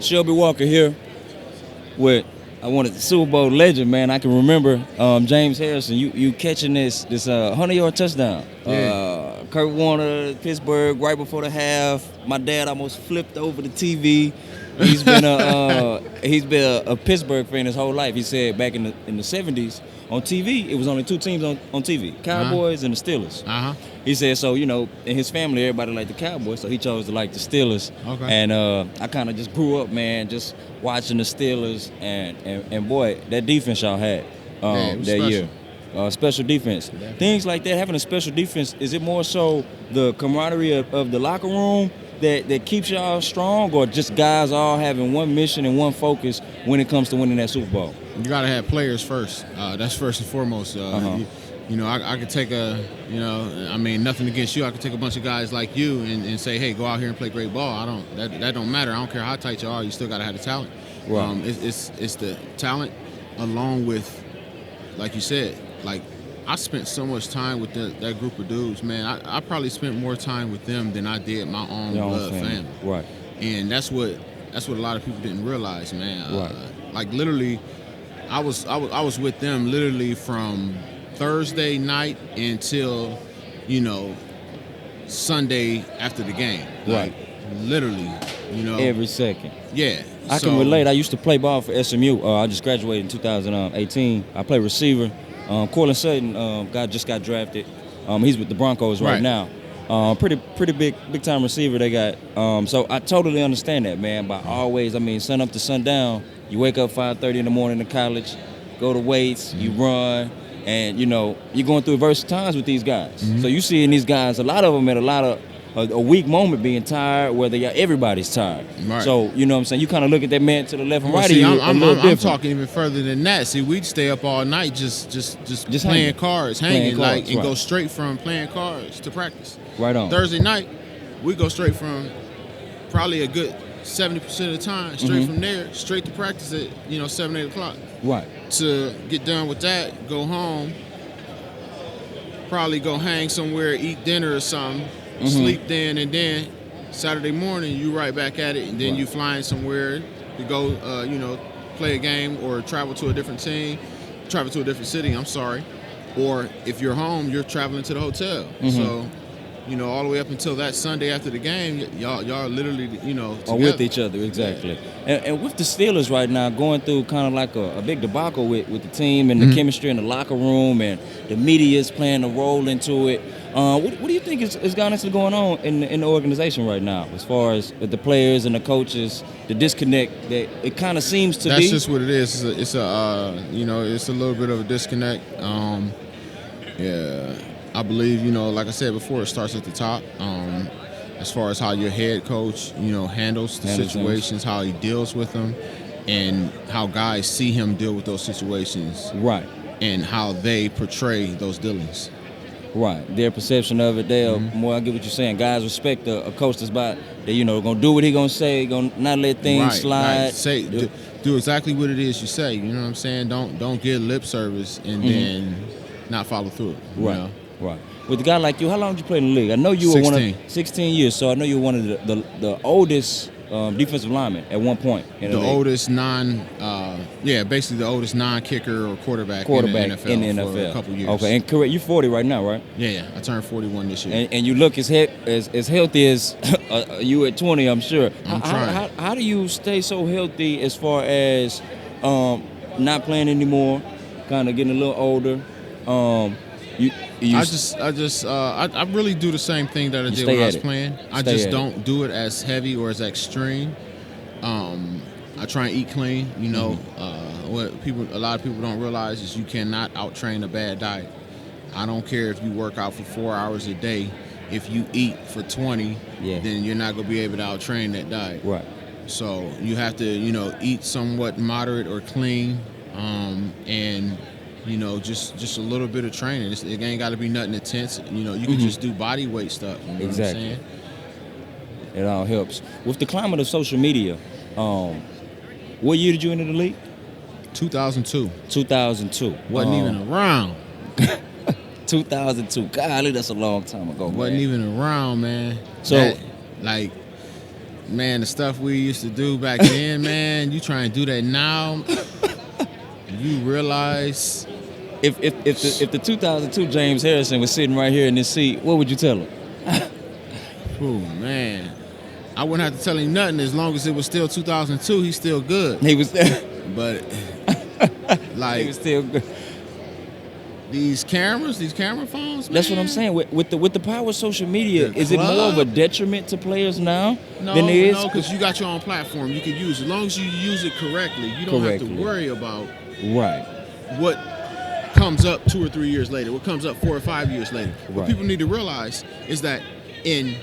Shelby Walker here with I wanted the Super Bowl legend, man. I can remember James Harrison. You catching this 100-yard touchdown. Yeah. Kurt Warner, Pittsburgh, right before the half. My dad almost flipped over the TV. He's been a Pittsburgh fan his whole life. He said back in the 70s on TV, it was only two teams on TV: Cowboys and the Steelers. He said so. In his family, everybody liked the Cowboys, so he chose to like the Steelers. Okay. And I kind of just grew up, man, just watching the Steelers, and boy, that defense y'all had that special. year. Special defense. Definitely. Things like that, having a special defense, is it more so the camaraderie of the locker room that keeps y'all strong, or just guys all having one mission and one focus when it comes to winning that Super Bowl? You got to have players first. That's first and foremost. I could take nothing against you. I could take a bunch of guys like you and say, hey, go out here and play great ball. That don't matter. I don't care how tight you are. You still got to have the talent. Right. It's the talent along with, like you said, like I spent so much time with that group of dudes, man. I probably spent more time with them than I did my own blood family. Right. And that's what a lot of people didn't realize, man. Right. Like literally, I was with them literally from Thursday night until, Sunday after the game. Right. Like, literally, Every second. Yeah. I can relate. I used to play ball for SMU. I just graduated in 2018. I play receiver. Cortland Sutton just got drafted. He's with the Broncos right now. Pretty big time receiver they got. So I totally understand that, man. But always, sun up to sundown. You wake up 5:30 in the morning in college, go to weights, you run, and you're going through adverse times with these guys. So you seeing these guys, a lot of them at a weak moment being tired, where everybody's tired. Right. So you know what I'm saying. You kind of look at that man to the left and right see, of you. I'm talking even further than that. See, we'd stay up all night just playing hanging. cards, go straight from playing cards to practice. Right on. Thursday night, we go straight from probably a good 70% of the time straight from there, straight to practice at 7, 8 o'clock. Right. To get done with that, go home, probably go hang somewhere, eat dinner or something, sleep then, and then Saturday morning you right back at it, and then you flying somewhere to go, play a game or travel to a different city. I'm sorry, or if you're home, you're traveling to the hotel. So, all the way up until that Sunday after the game, y'all literally, are with each other, exactly. Yeah. And with the Steelers right now, going through kind of like a big debacle with the team and the chemistry in the locker room, and the media is playing a role into it. What do you think is honestly going on in the organization right now, as far as the players and the coaches, the disconnect that it kind of seems to be? That's just what it is. It's a little bit of a disconnect. I believe, like I said before, it starts at the top. As far as how your head coach, handles the situations, how he deals with them, and how guys see him deal with those situations. Right. And how they portray those dealings. Right. Their perception of it, I get what you're saying. Guys respect a coach that's going to do what he going to say, going to not let things slide. Right. Do exactly what it is you say. You know what I'm saying? Don't give lip service and then not follow through. Right. Right. With a guy like you, how long did you play in the league? I know you were 16 years, so I know you were one of the oldest defensive linemen at one point in the league. Oldest basically the oldest non-kicker or quarterback in the NFL for a couple years. Okay, and correct, you're 40 right now, right? Yeah. I turned 41 this year. And you look as healthy as you at 20, I'm sure. I'm trying. How do you stay so healthy as far as not playing anymore, kind of getting a little older? I really do the same thing that I did when I was playing. I just don't do it as heavy or as extreme. I try and eat clean. What a lot of people don't realize is you cannot out-train a bad diet. I don't care if you work out for 4 hours a day. If you eat for 20, then you're not going to be able to out-train that diet. Right. So you have to, eat somewhat moderate or clean, and just a little bit of training. It ain't got to be nothing intense. You can just do body weight stuff. You know exactly. What I'm saying? It all helps. With the climate of social media, what year did you enter the league? 2002. 2002. Wasn't even around. 2002. Golly, that's a long time ago, man. Wasn't even around, man. So, Man, the stuff we used to do back then, man, you try and do that now, you realize... If the 2002 James Harrison was sitting right here in this seat, what would you tell him? Oh, man. I wouldn't have to tell him nothing as long as it was still 2002. He's still good. He was there. But, like... He was still good. These camera phones, man. That's what I'm saying. With the power of social media, is it more of a detriment to players now than it is? No, because you got your own platform. You can use it. As long as you use it correctly, you don't have to worry about what comes up 2 or 3 years later, what comes up 4 or 5 years later. What people need to realize is that in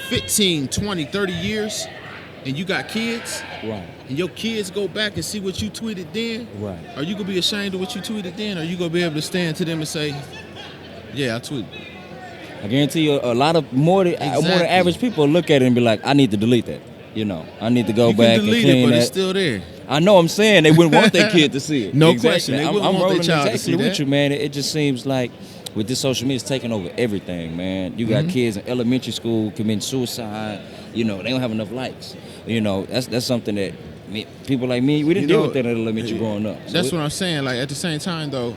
15, 20, 30 years, and you got kids, and your kids go back and see what you tweeted then, are you going to be ashamed of what you tweeted then? Or are you going to be able to stand to them and say, yeah, I tweeted? I guarantee you a lot of more than average people look at it and be like, I need to delete that. You know, I need to go back and clean it, but that. It's still there. I know I'm saying they wouldn't want their kid to see it. No question. They wouldn't want their child to see that. With you, man. It just seems like with this social media, it's taking over everything, man. You got kids in elementary school committing suicide. You know, they don't have enough likes. You know, that's something that people like me, we didn't deal with that in elementary growing up. So that's what I'm saying. Like at the same time, though,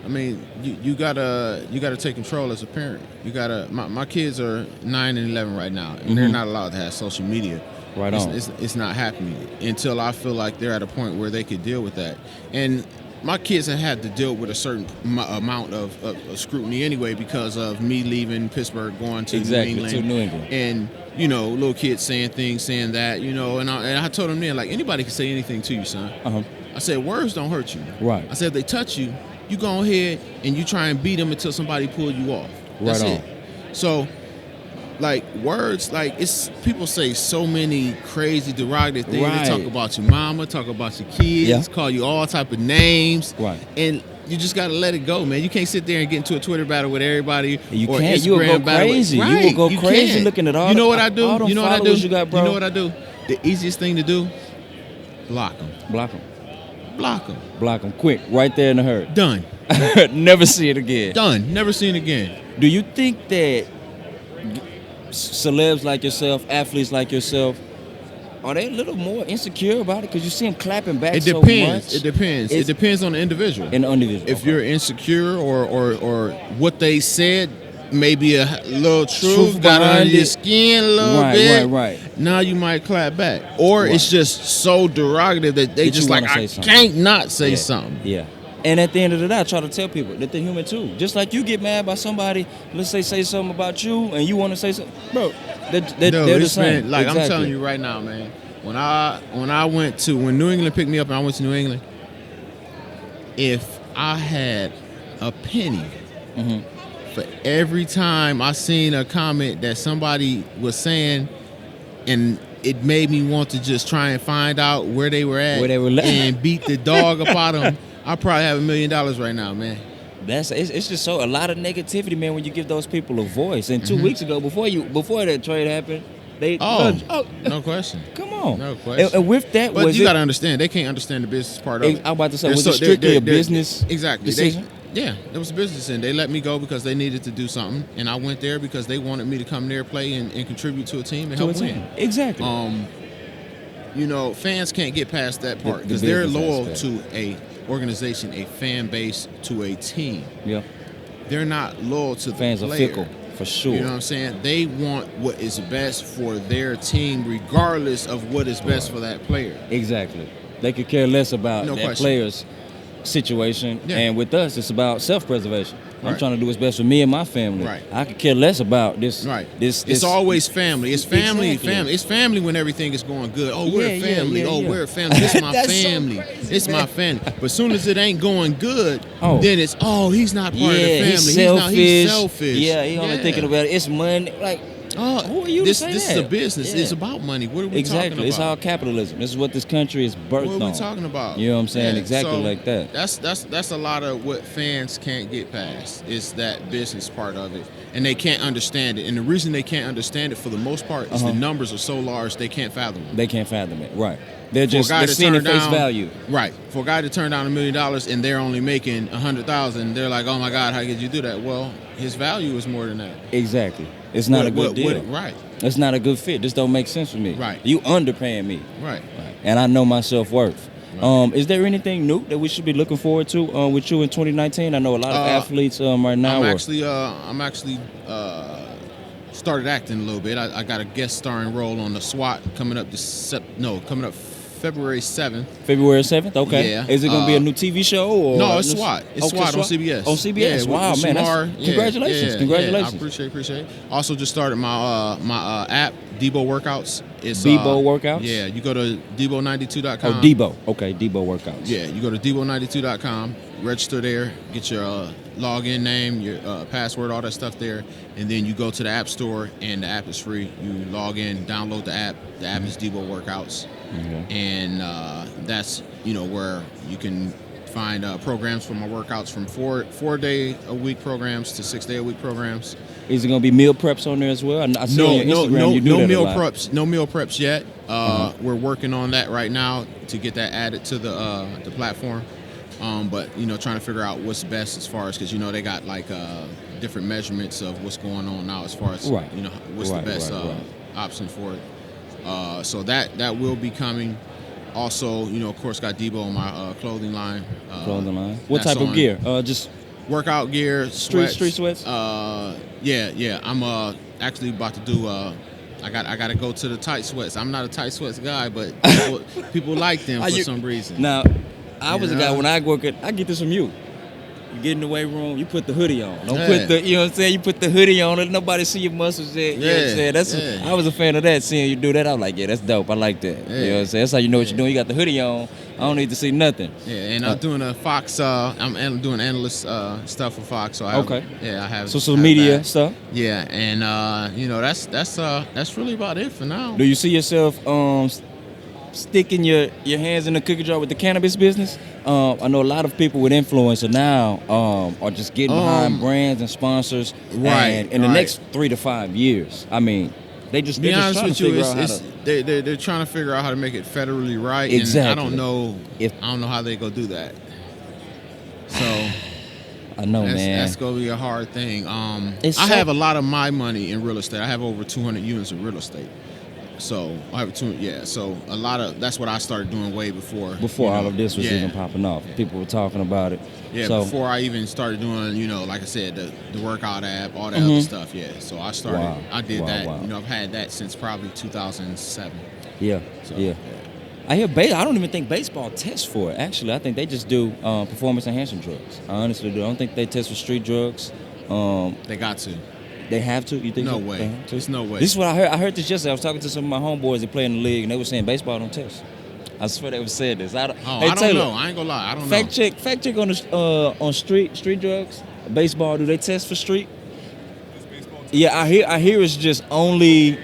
I mean, you gotta take control as a parent. You gotta. My kids are 9 and 11 right now, and they're not allowed to have social media. Right on. It's not happening until I feel like they're at a point where they could deal with that. And my kids have had to deal with a certain amount of scrutiny anyway because of me leaving Pittsburgh, going to New England. And, you know, little kids saying things, saying that, you know. And I told them then, like, anybody can say anything to you, son. I said, words don't hurt you. Right. I said, if they touch you, you go ahead and you try and beat them until somebody pull you off. That's it. So... like words, like it's people say so many crazy derogative things. They talk about your mama, talk about your kids, call you all type of names, and you just gotta let it go, man. You can't sit there and get into a Twitter battle with everybody. You or can't. Instagram You will go battle crazy. With, you will go crazy looking at all. You know what I do? You know what I do? You got, bro? You know what I do? The easiest thing to do: block them. Block them. Block them. Block them quick, right there in the herd. Done. Never see it again. Done. Never seen it again. Do you think that celebs like yourself, athletes like yourself, are they a little more insecure about it? Because you see them clapping back so much. It depends. It depends on the individual. If you're insecure or what they said, maybe a little truth got under your skin a little bit. Right. Now you might clap back. Or it's just so derogative that they just like, I can't not say something. Yeah. And at the end of the day, I try to tell people that they're human too. Just like you get mad by somebody, let's say something about you, and you want to say something, bro. They're the same. Like I'm telling you right now, man. When New England picked me up and I went to New England, if I had a penny for every time I seen a comment that somebody was saying, and it made me want to just try and find out where they were at, and beat the dog up out of them. I probably have $1 million right now, man. It's just a lot of negativity, man, when you give those people a voice. And 2 weeks ago, before that trade happened, no question. Come on. No question. And with that, but you got to understand, they can't understand the business part of it. I'm about to say, was it strictly a business decision? It was a business, and they let me go because they needed to do something, and I went there because they wanted me to come there, play, and contribute to a team and help win. Exactly. You know, fans can't get past that part because they're loyal to a organization, a fan base, to a team. Yeah. They're not loyal to the fans. Are fickle, for sure. You know what I'm saying? They want what is best for their team, regardless of what is best for that player. Exactly. They could care less about that player's situation. Yeah. And with us, it's about self-preservation. I'm trying to do what's best for me and my family. Right. I could care less about this. Right. It's always family. It's family. Family. It's family when everything is going good. Oh, we're a family. We're a family. This is my family. So crazy, it's my family. But as soon as it ain't going good, then it's he's not part of the family. He's selfish. Yeah, he only thinking about it. It's money. Like, who are you to say this is a business. It's about money. What are we talking about? It's all capitalism. This is what this country is birthed on. What are we talking about? You know what I'm saying? Exactly like that. That's a lot of what fans can't get past. Is that business part of it, and they can't understand it. And the reason they can't understand it, for the most part, is the numbers are so large they can't fathom it. They can't fathom it. Right. they're seeing it face value. Right. For a guy to turn down $1 million and they're only making $100,000, they're like, oh my God, how could you do that? Well, his value is more than that. Exactly. It's not a good deal. Right. It's not a good fit. This don't make sense for me. Right. You underpaying me. Right. And I know my self-worth. Right. Is there anything new that we should be looking forward to with you in 2019? I know a lot of athletes right now. I'm actually started acting a little bit. I got a guest starring role on the SWAT coming up February 7th. February 7th? Okay. Yeah. Is it going to be a new TV show? Or no, it's SWAT. It's SWAT on CBS. On CBS? Yeah, wow, man. Congratulations. Congratulations. I appreciate it. Also just started my app, Debo Workouts. It's Debo Workouts? Yeah, you go to Debo92.com. Oh, Debo. Okay, Debo Workouts. Yeah, you go to Debo92.com, register there, get your login name, your password, all that stuff there, and then you go to the App Store, and the app is free. You log in, download the app. The app is Debo Workouts. And that's where you can find programs for my workouts, from 4-day-a-week programs to 6-day-a-week programs. Is it going to be meal preps on there as well? I see on your Instagram you do no that meal a lot. preps. No meal preps yet. We're working on that right now to get that added to the platform. But trying to figure out what's best as far as, because they got like different measurements of what's going on now as far as what's the best option for it. So that will be coming. Also, of course, got Debo on my clothing line. What type of gear? Just workout gear, street sweats. Yeah. I'm actually about to do. I got to go to the tight sweats. I'm not a tight sweats guy, but people like them for some reason. Now, I was a guy when I work I get this from you. You get in the weight room, you put the hoodie on. Don't put the, you put the hoodie on, let nobody see your muscles there. You know what I'm saying? I was a fan of that, seeing you do that. I was like, yeah, that's dope. I like that. You know what I'm saying? That's how you know what you're doing. You got the hoodie on. I don't need to see nothing. Yeah, and I'm doing a Fox, I'm doing analyst stuff for Fox. So I have social media stuff. Yeah, and that's really about it for now. Do you see yourself sticking your hands in the cookie jar with the cannabis business? I know a lot of people with influencer now are just getting behind brands and sponsors. Right. And in the next 3 to 5 years, I mean, they're just trying to figure out they're trying to figure out how to make it federally right. Exactly. And I don't know how they go do that. So I know, man. That's gonna be a hard thing. I have a lot of my money in real estate. I have over 200 units of real estate. So I have so a lot of that's what I started doing way before all of this was even popping off. People were talking about it. Yeah, so, before I even started doing, like I said, the workout app, all that other stuff. Yeah, so I started. I did that. Wow. I've had that since probably 2007. Yeah. So, yeah. I hear I don't even think baseball tests for it. Actually, I think they just do performance enhancing drugs. I honestly do. I don't think they test for street drugs. They got to. They have to? You think no so? way. There's no way. This is what I heard. I heard this yesterday. I was talking to some of my homeboys that play in the league, and they were saying baseball don't test. I swear they were saying this. I don't know. I ain't gonna lie. I don't know. Fact check on street drugs. Baseball, do they test for street? Yeah, I hear it's just only.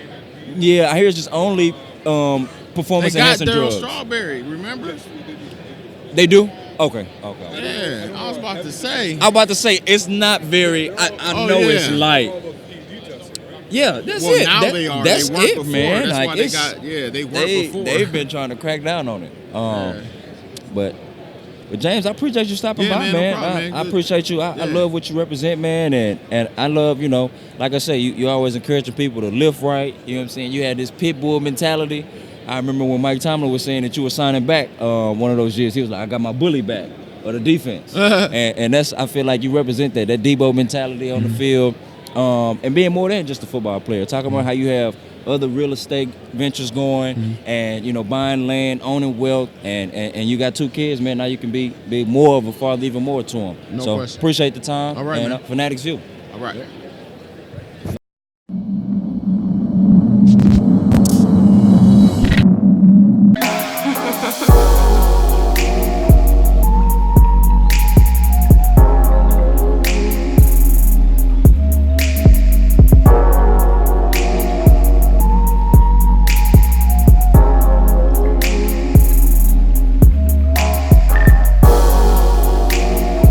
Yeah, I hear it's just only performance enhancing drugs. They got Daryl Strawberry. Remember? They do. Okay. Yeah, I was about to say. It's not very. I know it's light. Yeah, that's it. Now they are. That's they weren't it, before. man. That's like why they weren't before. They've been trying to crack down on it. But James, I appreciate you stopping by, man. No problem, man. I appreciate you. I love what you represent, man, and I love, like I say, you always encouraging people to live right. You know what I'm saying? You had this pit bull mentality. I remember when Mike Tomlin was saying that you were signing back one of those years. He was like, I got my bully back, or the defense. and that's, I feel like you represent that Debo mentality on the field, and being more than just a football player. Talking about how you have other real estate ventures going, and buying land, owning wealth, and you got 2 kids, man. Now you can be more of a father, even more to them. No question. Appreciate the time. All right, and man. Fanatics View. All right.